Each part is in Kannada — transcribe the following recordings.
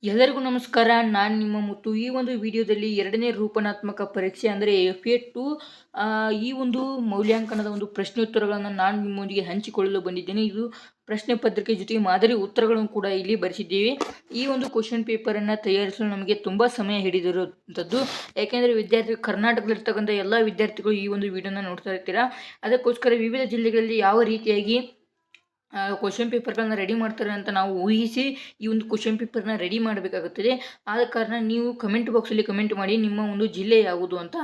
ಎಲ್ಲರಿಗೂ ನಮಸ್ಕಾರ. ನಾನು ನಿಮ್ಮ ಮುತ್ತು. ಈ ಒಂದು ವಿಡಿಯೋದಲ್ಲಿ ಎರಡನೇ ರೂಪನಾತ್ಮಕ ಪರೀಕ್ಷೆ ಅಂದರೆ FA2 ಈ ಒಂದು ಮೌಲ್ಯಾಂಕನದ ಒಂದು ಪ್ರಶ್ನೋತ್ತರಗಳನ್ನು ನಾನು ನಿಮ್ಮೊಂದಿಗೆ ಹಂಚಿಕೊಳ್ಳಲು ಬಂದಿದ್ದೇನೆ. ಇದು ಪ್ರಶ್ನೆ ಪತ್ರಿಕೆ ಜೊತೆಗೆ ಮಾದರಿ ಉತ್ತರಗಳನ್ನು ಕೂಡ ಇಲ್ಲಿ ಬರೆಸಿದ್ದೇವೆ. ಈ ಒಂದು ಕ್ವಶನ್ ಪೇಪರನ್ನು ತಯಾರಿಸಲು ನಮಗೆ ತುಂಬ ಸಮಯ ಹಿಡಿದಿರುವಂಥದ್ದು. ಯಾಕೆಂದರೆ ಕರ್ನಾಟಕದಲ್ಲಿರ್ತಕ್ಕಂಥ ಎಲ್ಲ ವಿದ್ಯಾರ್ಥಿಗಳು ಈ ಒಂದು ವಿಡಿಯೋನ ನೋಡ್ತಾ ಇರ್ತೀರಾ. ಅದಕ್ಕೋಸ್ಕರ ವಿವಿಧ ಜಿಲ್ಲೆಗಳಲ್ಲಿ ಯಾವ ರೀತಿಯಾಗಿ ಕ್ವಶನ್ ಪೇಪರ್ಗಳನ್ನ ರೆಡಿ ಮಾಡ್ತಾರೆ ಅಂತ ನಾವು ಊಹಿಸಿ ಈ ಒಂದು ಕ್ವಶನ್ ಪೇಪರ್ನ ರೆಡಿ ಮಾಡಬೇಕಾಗುತ್ತದೆ. ಆದ ಕಾರಣ ನೀವು ಕಮೆಂಟ್ ಬಾಕ್ಸಲ್ಲಿ ಕಮೆಂಟ್ ಮಾಡಿ ನಿಮ್ಮ ಒಂದು ಜಿಲ್ಲೆ ಯಾವುದು ಅಂತ.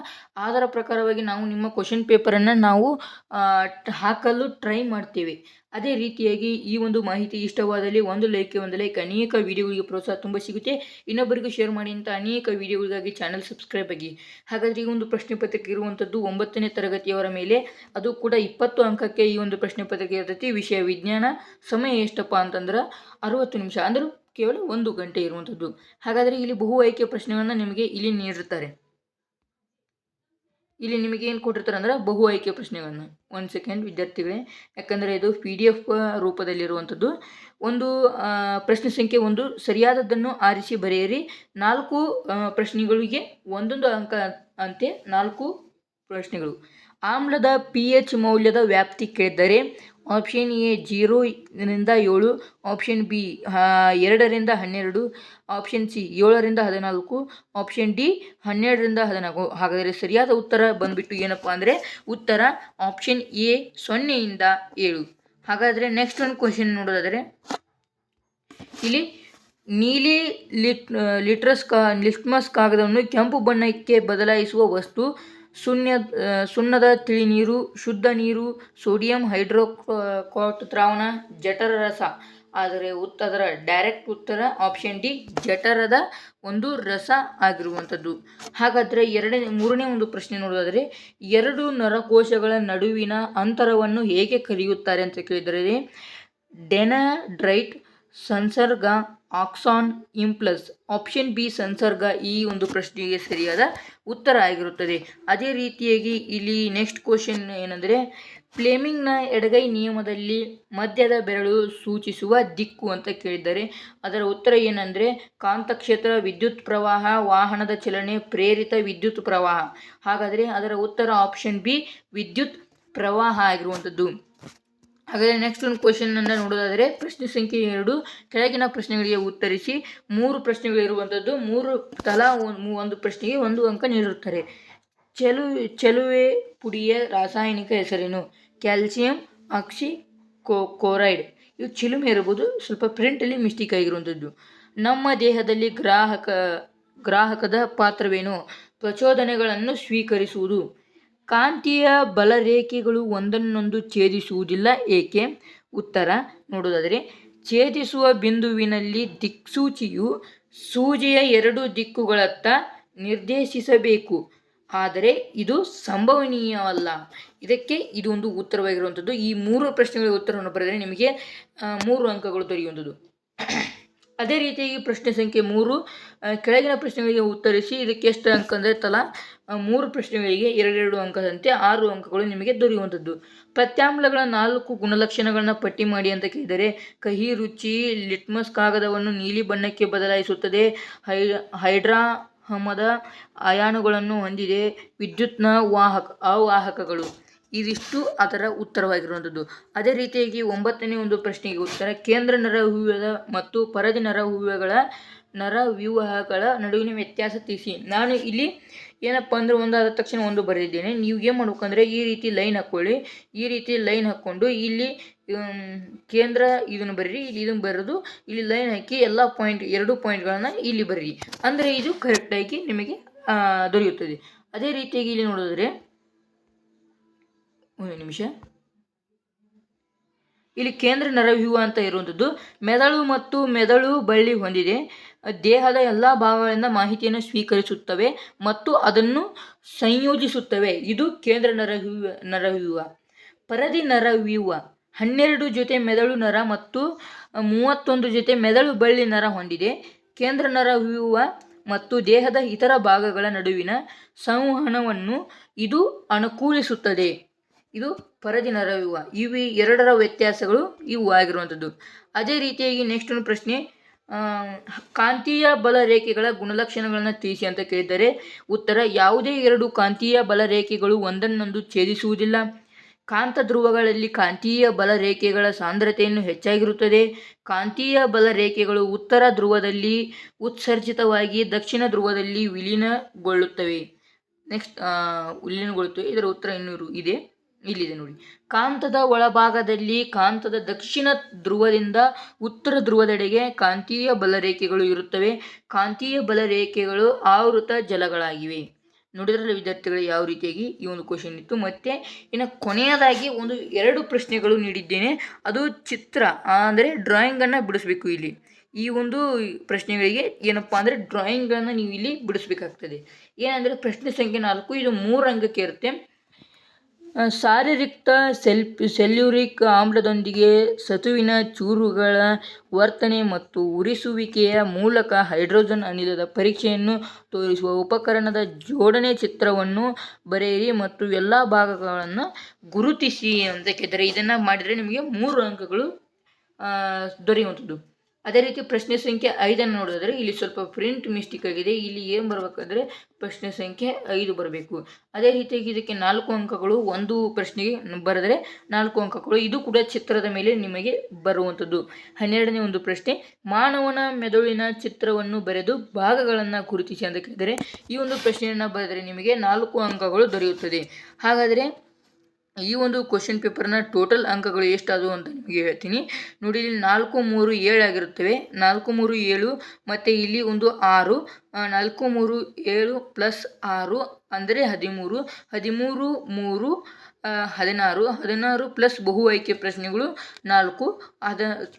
ಅದರ ಪ್ರಕಾರವಾಗಿ ನಾವು ನಿಮ್ಮ ಕ್ವಶನ್ ಪೇಪರನ್ನು ನಾವು ಹಾಕಲು ಟ್ರೈ ಮಾಡ್ತೇವೆ. ಅದೇ ರೀತಿಯಾಗಿ ಈ ಒಂದು ಮಾಹಿತಿ ಇಷ್ಟವಾದಲ್ಲಿ ಒಂದು ಲೈಕ್ ಅನೇಕ ವಿಡಿಯೋಗಳಿಗೆ ಪ್ರೋತ್ಸಾಹ ತುಂಬ ಸಿಗುತ್ತೆ. ಇನ್ನೊಬ್ಬರಿಗೂ ಶೇರ್ ಮಾಡಿ ಅಂತ ಅನೇಕ ವಿಡಿಯೋಗಳಿಗಾಗಿ ಚಾನಲ್ ಸಬ್ಸ್ಕ್ರೈಬ್ ಆಗಿ. ಹಾಗಾದರೆ ಈ ಒಂದು ಪ್ರಶ್ನೆ ಪತ್ರಿಕೆ ಇರುವಂಥದ್ದು 9ನೇ ತರಗತಿಯವರ ಮೇಲೆ, ಅದು ಕೂಡ 20 ಅಂಕಕ್ಕೆ ಈ ಒಂದು ಪ್ರಶ್ನೆ ಪತ್ರಿಕೆ ಇರ್ತೈತಿ. ವಿಷಯ ವಿಜ್ಞಾನ. ಸಮಯ ಎಷ್ಟಪ್ಪ ಅಂತಂದ್ರೆ 60 ನಿಮಿಷ, ಅಂದ್ರೆ ಕೇವಲ 1 ಗಂಟೆ ಇರುವಂಥದ್ದು. ಹಾಗಾದರೆ ಇಲ್ಲಿ ಬಹು ಆಯ್ಕೆ ಪ್ರಶ್ನೆಗಳನ್ನು ನಿಮಗೆ ಇಲ್ಲಿ ನೀಡಿರ್ತಾರೆ. ಇಲ್ಲಿ ನಿಮಗೆ ಏನು ಕೊಟ್ಟಿರ್ತಾರೆ ಅಂದ್ರೆ ಬಹು ಆಯ್ಕೆ ಪ್ರಶ್ನೆಗಳನ್ನು. 1 ಸೆಕೆಂಡ್ ವಿದ್ಯಾರ್ಥಿಗಳೇ, ಯಾಕಂದರೆ ಇದು PDF ರೂಪದಲ್ಲಿರುವಂಥದ್ದು. ಒಂದು ಪ್ರಶ್ನೆ ಸಂಖ್ಯೆ 1, ಸರಿಯಾದದ್ದನ್ನು ಆರಿಸಿ ಬರೆಯಿರಿ. 4 ಪ್ರಶ್ನೆಗಳಿಗೆ 1 ಅಂಕ ಅಂತೆ 4 ಪ್ರಶ್ನೆಗಳು. ಆಮ್ಲದ pH ಮೌಲ್ಯದ ವ್ಯಾಪ್ತಿ ಕೇಳಿದರೆ ಆಪ್ಷನ್ ಎ 0ರಿಂದ 7, ಆಪ್ಷನ್ ಬಿ 2ರಿಂದ 12, ಆಪ್ಷನ್ ಸಿ 7ರಿಂದ 14, ಆಪ್ಷನ್ ಡಿ 12ರಿಂದ 14. ಹಾಗಾದರೆ ಸರಿಯಾದ ಉತ್ತರ ಬಂದುಬಿಟ್ಟು ಏನಪ್ಪ ಅಂದರೆ ಉತ್ತರ ಆಪ್ಷನ್ ಎ 0ಯಿಂದ 7. ಹಾಗಾದರೆ ನೆಕ್ಸ್ಟ್ ಒಂದು ಕ್ವಶನ್ ನೋಡೋದಾದರೆ ಇಲ್ಲಿ ನೀಲಿ ಲಿಟ್ಮಸ್ ಕಾಗದವನ್ನು ಕೆಂಪು ಬಣ್ಣಕ್ಕೆ ಬದಲಾಯಿಸುವ ವಸ್ತು ಸುಣ್ಣದ ತಿಳಿನೀರು, ಶುದ್ಧ ನೀರು, ಸೋಡಿಯಂ ಹೈಡ್ರೋಕ್ಲೋರೈಡ್ ದ್ರಾವಣ, ಜಠರ ರಸ. ಆದರೆ ಅದರ ಡೈರೆಕ್ಟ್ ಉತ್ತರ ಆಪ್ಷನ್ ಡಿ ಜಠರದ ಒಂದು ರಸ ಆಗಿರುವಂಥದ್ದು. ಹಾಗಾದರೆ ಮೂರನೇ ಒಂದು ಪ್ರಶ್ನೆ ನೋಡೋದಾದರೆ 2 ನರಕೋಶಗಳ ನಡುವಿನ ಅಂತರವನ್ನು ಹೇಗೆ ಕರೆಯುತ್ತಾರೆ ಅಂತ ಕೇಳಿದರೆ ಡೆಂಡ್ರೈಟ್, ಸಂಸರ್ಗ, ಆಕ್ಸಾನ್, ಇಂಪಲ್ಸ್. ಆಪ್ಷನ್ ಬಿ ಸಂಸರ್ಗ ಈ ಒಂದು ಪ್ರಶ್ನೆಗೆ ಸರಿಯಾದ ಉತ್ತರ ಆಗಿರುತ್ತದೆ. ಅದೇ ರೀತಿಯಾಗಿ ಇಲ್ಲಿ ನೆಕ್ಸ್ಟ್ ಕ್ವಶನ್ ಏನಂದರೆ ಫ್ಲೆಮಿಂಗ್ನ ಎಡಗೈ ನಿಯಮದಲ್ಲಿ ಮಧ್ಯದ ಬೆರಳು ಸೂಚಿಸುವ ದಿಕ್ಕು ಅಂತ ಕೇಳಿದ್ದಾರೆ. ಅದರ ಉತ್ತರ ಏನಂದರೆ ಕಾಂತಕ್ಷೇತ್ರ, ವಿದ್ಯುತ್ ಪ್ರವಾಹ, ವಾಹನದ ಚಲನೆ, ಪ್ರೇರಿತ ವಿದ್ಯುತ್ ಪ್ರವಾಹ. ಹಾಗಾದರೆ ಅದರ ಉತ್ತರ ಆಪ್ಷನ್ ಬಿ ವಿದ್ಯುತ್ ಪ್ರವಾಹ ಆಗಿರುವಂಥದ್ದು. ಹಾಗಾದರೆ ನೆಕ್ಸ್ಟ್ ಒಂದು ಕ್ವಶನನ್ನು ನೋಡೋದಾದರೆ ಪ್ರಶ್ನೆ ಸಂಖ್ಯೆ 2, ಕೆಳಗಿನ ಪ್ರಶ್ನೆಗಳಿಗೆ ಉತ್ತರಿಸಿ. 3 ಪ್ರಶ್ನೆಗಳಿರುವಂಥದ್ದು. 3 ತಲಾ ಒಂದು ಪ್ರಶ್ನೆಗೆ 1 ಅಂಕ ನೀಡಿರುತ್ತಾರೆ. ಚೆಲುವೆ ಪುಡಿಯ ರಾಸಾಯನಿಕ ಹೆಸರೇನು? Calcium oxychloride. ಇದು ಚಿಲುಮೆ ಇರಬಹುದು, ಸ್ವಲ್ಪ ಪ್ರಿಂಟಲ್ಲಿ ಮಿಸ್ಟೇಕ್ ಆಗಿರುವಂಥದ್ದು. ನಮ್ಮ ದೇಹದಲ್ಲಿ ಗ್ರಾಹಕದ ಪಾತ್ರವೇನು? ಪ್ರಚೋದನೆಗಳನ್ನು ಸ್ವೀಕರಿಸುವುದು. ಕಾಂತೀಯ ಬಲರೇಖೆಗಳು ಒಂದನ್ನೊಂದು ಛೇದಿಸುವುದಿಲ್ಲ, ಏಕೆ? ಉತ್ತರ ನೋಡೋದಾದರೆ ಛೇದಿಸುವ ಬಿಂದುವಿನಲ್ಲಿ ದಿಕ್ಸೂಚಿಯು ಸೂಜಿಯ 2 ದಿಕ್ಕುಗಳತ್ತ ನಿರ್ದೇಶಿಸಬೇಕು, ಆದರೆ ಇದು ಸಂಭವನೀಯವಲ್ಲ. ಇದಕ್ಕೆ ಇದು ಒಂದು ಉತ್ತರವಾಗಿರುವಂಥದ್ದು. ಈ 3 ಪ್ರಶ್ನೆಗಳಿಗೆ ಉತ್ತರವನ್ನು ಬರೆದರೆ ನಿಮಗೆ 3 ಅಂಕಗಳು ದೊರೆಯುವಂಥದ್ದು. ಅದೇ ರೀತಿಯಾಗಿ ಪ್ರಶ್ನೆ ಸಂಖ್ಯೆ 3, ಕೆಳಗಿನ ಪ್ರಶ್ನೆಗಳಿಗೆ ಉತ್ತರಿಸಿ. ಇದಕ್ಕೆ ಎಷ್ಟು ಅಂಕ ಅಂದರೆ ತಲಾ 3 ಪ್ರಶ್ನೆಗಳಿಗೆ 2 ಅಂಕದಂತೆ 6 ಅಂಕಗಳು ನಿಮಗೆ ದೊರೆಯುವಂಥದ್ದು. ಪ್ರತ್ಯಾಮ್ಲಗಳ 4 ಗುಣಲಕ್ಷಣಗಳನ್ನು ಪಟ್ಟಿ ಮಾಡಿ ಅಂತ ಕೇಳಿದರೆ ಕಹಿ ರುಚಿ ಲಿಟ್ಮಸ್ ಕಾಗದವನ್ನು ನೀಲಿ ಬಣ್ಣಕ್ಕೆ ಬದಲಾಯಿಸುತ್ತದೆ, ಹೈಡ್ರಾಮದ ಅಯಾನುಗಳನ್ನು ಹೊಂದಿದೆ, ವಿದ್ಯುತ್ನ ಅವಾಹಕಗಳು. ಇದಿಷ್ಟು ಅದರ ಉತ್ತರವಾಗಿರುವಂಥದ್ದು. ಅದೇ ರೀತಿಯಾಗಿ 9ನೇ ಒಂದು ಪ್ರಶ್ನೆಗೆ ಉತ್ತರ ಕೇಂದ್ರ ನರವ್ಯೂಹದ ಮತ್ತು ಪರದಿ ನರವ್ಯೂಹಗಳ ನಡುವಿನ ವ್ಯತ್ಯಾಸ ತಿಳಿಸಿ. ನಾನು ಇಲ್ಲಿ ಏನಪ್ಪ ಅಂದರೆ ಒಂದಾದ ತಕ್ಷಣ ಒಂದು ಬರೆದಿದ್ದೇನೆ. ನೀವು ಏನು ಮಾಡ್ಬೇಕಂದ್ರೆ ಈ ರೀತಿ ಲೈನ್ ಹಾಕ್ಕೊಳ್ಳಿ. ಈ ರೀತಿ ಲೈನ್ ಹಾಕ್ಕೊಂಡು ಇಲ್ಲಿ ಕೇಂದ್ರ ಇದನ್ನು ಬರೀರಿ, ಇಲ್ಲಿ ಇದನ್ನು ಬರೆದು ಇಲ್ಲಿ ಲೈನ್ ಹಾಕಿ ಎಲ್ಲ 2 ಪಾಯಿಂಟ್ಗಳನ್ನು ಇಲ್ಲಿ ಬರೀರಿ. ಅಂದರೆ ಇದು ಕರೆಕ್ಟಾಗಿ ನಿಮಗೆ ದೊರೆಯುತ್ತದೆ. ಅದೇ ರೀತಿಯಾಗಿ ಇಲ್ಲಿ ನೋಡಿದ್ರೆ ಒಂದು ನಿಮಿಷ, ಇಲ್ಲಿ ಕೇಂದ್ರ ನರವ್ಯೂಹ ಅಂತ ಇರುವಂಥದ್ದು ಮೆದುಳು ಮತ್ತು ಮೆದುಳು ಬಳ್ಳಿ ಹೊಂದಿದೆ. ದೇಹದ ಎಲ್ಲ ಭಾಗಗಳಿಂದ ಮಾಹಿತಿಯನ್ನು ಸ್ವೀಕರಿಸುತ್ತವೆ ಮತ್ತು ಅದನ್ನು ಸಂಯೋಜಿಸುತ್ತವೆ. ಇದು ಕೇಂದ್ರ ನರವ್ಯೂಹ. ಪರದಿ ನರವ್ಯೂಹ 12 ಜೊತೆ ಮೆದುಳು ನರ ಮತ್ತು 31 ಜೊತೆ ಮೆದುಳು ಬಳ್ಳಿ ನರ ಹೊಂದಿದೆ. ಕೇಂದ್ರ ನರವ್ಯೂಹ ಮತ್ತು ದೇಹದ ಇತರ ಭಾಗಗಳ ನಡುವಿನ ಸಂವಹನವನ್ನು ಇದು ಅನುಕೂಲಿಸುತ್ತದೆ. ಇದು ಪರದಿ ನರವ್ಯೂಹ. ಇವು 2ರ ವ್ಯತ್ಯಾಸಗಳು ಇವು ಆಗಿರುವಂಥದ್ದು. ಅದೇ ರೀತಿಯಾಗಿ ನೆಕ್ಸ್ಟ್ ಒಂದು ಪ್ರಶ್ನೆ ಕಾಂತೀಯ ಬಲ ರೇಖೆಗಳ ಗುಣಲಕ್ಷಣಗಳನ್ನು ತಿಳಿಸಿ ಅಂತ ಕೇಳಿದರೆ ಉತ್ತರ ಯಾವುದೇ ಎರಡು ಕಾಂತೀಯ ಬಲ ರೇಖೆಗಳು ಒಂದನ್ನೊಂದು ಛೇದಿಸುವುದಿಲ್ಲ. ಕಾಂತ ಧ್ರುವಗಳಲ್ಲಿ ಕಾಂತೀಯ ಬಲ ರೇಖೆಗಳ ಸಾಂದ್ರತೆಯನ್ನು ಹೆಚ್ಚಾಗಿರುತ್ತದೆ. ಕಾಂತೀಯ ಬಲ ರೇಖೆಗಳು ಉತ್ತರ ಧ್ರುವದಲ್ಲಿ ಉತ್ಸರ್ಜಿತವಾಗಿ ದಕ್ಷಿಣ ಧ್ರುವದಲ್ಲಿ ವಿಲೀನಗೊಳ್ಳುತ್ತವೆ. ವಿಲೀನಗೊಳ್ಳುತ್ತವೆ. ಇದರ ಉತ್ತರ ಇನ್ನೂರು ಇದೆ, ಇಲ್ಲಿದೆ ನೋಡಿ. ಕಾಂತದ ಒಳಭಾಗದಲ್ಲಿ ಕಾಂತದ ದಕ್ಷಿಣ ಧ್ರುವದಿಂದ ಉತ್ತರ ಧ್ರುವದೆಡೆಗೆ ಕಾಂತೀಯ ಬಲರೇಖೆಗಳು ಇರುತ್ತವೆ. ಕಾಂತೀಯ ಬಲರೇಖೆಗಳು ಆವೃತ ಜಲಗಳಾಗಿವೆ. ನೋಡಿದ್ರಲ್ಲ ವಿದ್ಯಾರ್ಥಿಗಳು ಯಾವ ರೀತಿಯಾಗಿ ಈ ಒಂದು ಕ್ವಶನ್ ಇತ್ತು. ಮತ್ತೆ ಇನ್ನು ಕೊನೆಯದಾಗಿ ಒಂದು 2 ಪ್ರಶ್ನೆಗಳು ನೀಡಿದ್ದೇನೆ. ಅದು ಚಿತ್ರ ಅಂದರೆ ಡ್ರಾಯಿಂಗನ್ನು ಬಿಡಿಸ್ಬೇಕು. ಇಲ್ಲಿ ಈ ಒಂದು ಪ್ರಶ್ನೆಗಳಿಗೆ ಏನಪ್ಪ ಅಂದರೆ ಡ್ರಾಯಿಂಗನ್ನು ನೀವು ಇಲ್ಲಿ ಬಿಡಿಸ್ಬೇಕಾಗ್ತದೆ. ಏನಂದರೆ ಪ್ರಶ್ನೆ ಸಂಖ್ಯೆ 4 ಇದು 3 ಅಂಕಕ್ಕೆ ಇರುತ್ತೆ. ಶಾರೀರಿಕ ಸೆಲ್ಯೂರಿಕ್ ಆಮ್ಲದೊಂದಿಗೆ ಸತುವಿನ ಚೂರುಗಳ ವರ್ತನೆ ಮತ್ತು ಉರಿಸುವಿಕೆಯ ಮೂಲಕ ಹೈಡ್ರೋಜನ್ ಅನಿಲದ ಪರೀಕ್ಷೆಯನ್ನು ತೋರಿಸುವ ಉಪಕರಣದ ಜೋಡಣೆ ಚಿತ್ರವನ್ನು ಬರೆಯಿರಿ ಮತ್ತು ಎಲ್ಲ ಭಾಗಗಳನ್ನು ಗುರುತಿಸಿ ಅಂತ ಕೇಳಿದರೆ ಇದನ್ನು ಮಾಡಿದರೆ ನಿಮಗೆ 3 ಅಂಕಗಳು ದೊರೆಯುವಂಥದ್ದು. ಅದೇ ರೀತಿ ಪ್ರಶ್ನೆ ಸಂಖ್ಯೆ 5 ನೋಡಿದ್ರೆ ಇಲ್ಲಿ ಸ್ವಲ್ಪ ಪ್ರಿಂಟ್ ಮಿಸ್ಟೇಕ್ ಆಗಿದೆ. ಇಲ್ಲಿ ಏನು ಬರಬೇಕಂದ್ರೆ ಪ್ರಶ್ನೆ ಸಂಖ್ಯೆ 5 ಬರಬೇಕು. ಅದೇ ರೀತಿಯಾಗಿ ಇದಕ್ಕೆ 4 ಅಂಕಗಳು, ಒಂದು ಪ್ರಶ್ನೆಗೆ ಬರೆದರೆ 4 ಅಂಕಗಳು. ಇದು ಕೂಡ ಚಿತ್ರದ ಮೇಲೆ ನಿಮಗೆ ಬರುವಂಥದ್ದು. 12ನೇ ಒಂದು ಪ್ರಶ್ನೆ, ಮಾನವನ ಮೆದುಳಿನ ಚಿತ್ರವನ್ನು ಬರೆದು ಭಾಗಗಳನ್ನು ಗುರುತಿಸಿ ಅಂತ ಕೇಳಿದರೆ ಈ ಒಂದು ಪ್ರಶ್ನೆಯನ್ನು ಬರೆದರೆ ನಿಮಗೆ 4 ಅಂಕಗಳು ದೊರೆಯುತ್ತದೆ. ಹಾಗಾದರೆ ಈ ಒಂದು ಕ್ವಶನ್ ಪೇಪರ್ನ ಟೋಟಲ್ ಅಂಕಗಳು ಎಷ್ಟಾದವು ಅಂತ ನಿಮಗೆ ಹೇಳ್ತೀನಿ ನೋಡಿ. ಇಲ್ಲಿ 4, 3, 7 ಆಗಿರುತ್ತವೆ. 4, 3, 7 ಮತ್ತು ಇಲ್ಲಿ ಒಂದು 6. 4, 3, 7 ಪ್ಲಸ್ 6 ಅಂದರೆ 13. 13, 3, 16. 16 ಪ್ಲಸ್ ಬಹು ಆಯ್ಕೆ ಪ್ರಶ್ನೆಗಳು 4.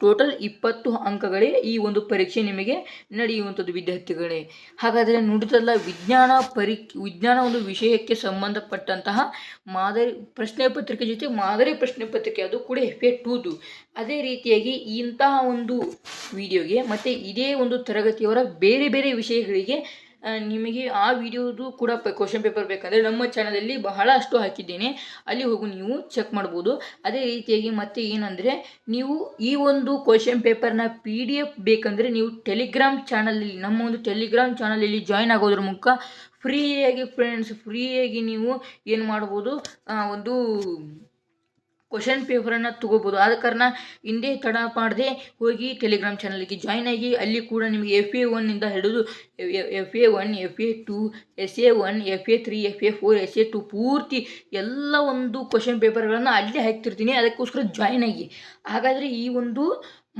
ಟೋಟಲ್ 20 ಅಂಕಗಳೇ ಈ ಒಂದು ಪರೀಕ್ಷೆ ನಿಮಗೆ ನಡೆಯುವಂಥದ್ದು ವಿದ್ಯಾರ್ಥಿಗಳೇ. ಹಾಗಾದರೆ ನುಡಿದಲ್ಲ ವಿಜ್ಞಾನ ಒಂದು ವಿಷಯಕ್ಕೆ ಸಂಬಂಧಪಟ್ಟಂತಹ ಮಾದರಿ ಪ್ರಶ್ನೆ ಪತ್ರಿಕೆ ಜೊತೆ ಮಾದರಿ ಪ್ರಶ್ನೆ ಪತ್ರಿಕೆ, ಅದು ಕೂಡ FA2ದು. ಅದೇ ರೀತಿಯಾಗಿ ಇಂತಹ ಒಂದು ವಿಡಿಯೋಗೆ ಮತ್ತು ಇದೇ ಒಂದು ತರಗತಿಯವರ ಬೇರೆ ಬೇರೆ ವಿಷಯಗಳಿಗೆ ನಿಮಗೆ ಆ ವಿಡಿಯೋದು ಕೂಡ ಕ್ವಶನ್ ಪೇಪರ್ ಬೇಕಂದರೆ ನಮ್ಮ ಚಾನಲಲ್ಲಿ ಬಹಳಷ್ಟು ಹಾಕಿದ್ದೇನೆ, ಅಲ್ಲಿ ಹೋಗಿ ನೀವು ಚೆಕ್ ಮಾಡ್ಬೋದು. ಅದೇ ರೀತಿಯಾಗಿ ಮತ್ತೆ ಏನಂದರೆ ನೀವು ಈ ಒಂದು ಕ್ವಶನ್ ಪೇಪರ್ನ PDF ಬೇಕಂದರೆ ನೀವು ಟೆಲಿಗ್ರಾಮ್ ಚಾನಲಲ್ಲಿ, ನಮ್ಮ ಒಂದು ಟೆಲಿಗ್ರಾಮ್ ಚಾನಲಲ್ಲಿ ಜಾಯ್ನ್ ಆಗೋದ್ರ ಮೂಲಕ ಫ್ರೀಯಾಗಿ ನೀವು ಏನು ಮಾಡ್ಬೋದು, ಒಂದು ಕ್ವಶನ್ ಪೇಪರನ್ನು ತೊಗೋಬೋದು. ಆದ ಕಾರಣ ಹಿಂದೆ ತಡ ಮಾಡದೆ ಹೋಗಿ ಟೆಲಿಗ್ರಾಮ್ ಚಾನಲ್ಗೆ ಜಾಯ್ನ್ ಆಗಿ ಅಲ್ಲಿ ಕೂಡ ನಿಮಗೆ FA1 ಹಿಡಿದು FA1, FA2, SA1, FA3, FA4, SA2 ಪೂರ್ತಿ ಎಲ್ಲ ಒಂದು ಕ್ವಶನ್ ಪೇಪರ್ಗಳನ್ನು ಅಲ್ಲೇ ಹಾಕ್ತಿರ್ತೀನಿ. ಅದಕ್ಕೋಸ್ಕರ ಜಾಯ್ನ್ ಆಗಿ. ಹಾಗಾದರೆ ಈ ಒಂದು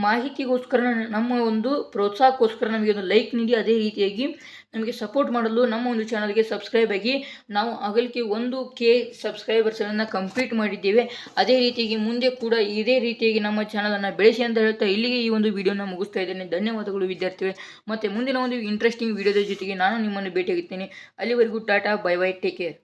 ಮಾಹಿತಿಗೋಸ್ಕರ, ನಮ್ಮ ಒಂದು ಪ್ರೋತ್ಸಾಹಕ್ಕೋಸ್ಕರ ನಮಗೆ ಒಂದು ಲೈಕ್ ನೀಡಿ, ಅದೇ ರೀತಿಯಾಗಿ ನಮಗೆ ಸಪೋರ್ಟ್ ಮಾಡಲು ನಮ್ಮ ಒಂದು ಚಾನಲ್ಗೆ ಸಬ್ಸ್ಕ್ರೈಬ್ ಆಗಿ. ನಾವು ಆಗಲಿಕ್ಕೆ 1K ಸಬ್ಸ್ಕ್ರೈಬರ್ಸನ್ನು ಕಂಪ್ಲೀಟ್ ಮಾಡಿದ್ದೇವೆ. ಅದೇ ರೀತಿಯಾಗಿ ಮುಂದೆ ಕೂಡ ಇದೇ ರೀತಿಯಾಗಿ ನಮ್ಮ ಚಾನಲನ್ನು ಬೆಳೆಸಿ ಅಂತ ಹೇಳ್ತಾ ಇಲ್ಲಿಗೆ ಈ ಒಂದು ವಿಡಿಯೋನ ಮುಗಿಸ್ತಾ ಇದ್ದೇನೆ. ಧನ್ಯವಾದಗಳು ವಿದ್ಯಾರ್ಥಿಗಳೇ. ಮತ್ತು ಮುಂದಿನ ಒಂದು ಇಂಟ್ರೆಸ್ಟಿಂಗ್ ವಿಡಿಯೋದ ಜೊತೆಗೆ ನಾನು ನಿಮ್ಮನ್ನು ಭೇಟಿಯಾಗುತ್ತೇನೆ. ಅಲ್ಲಿವರೆಗೂ Tata, bye bye, take care.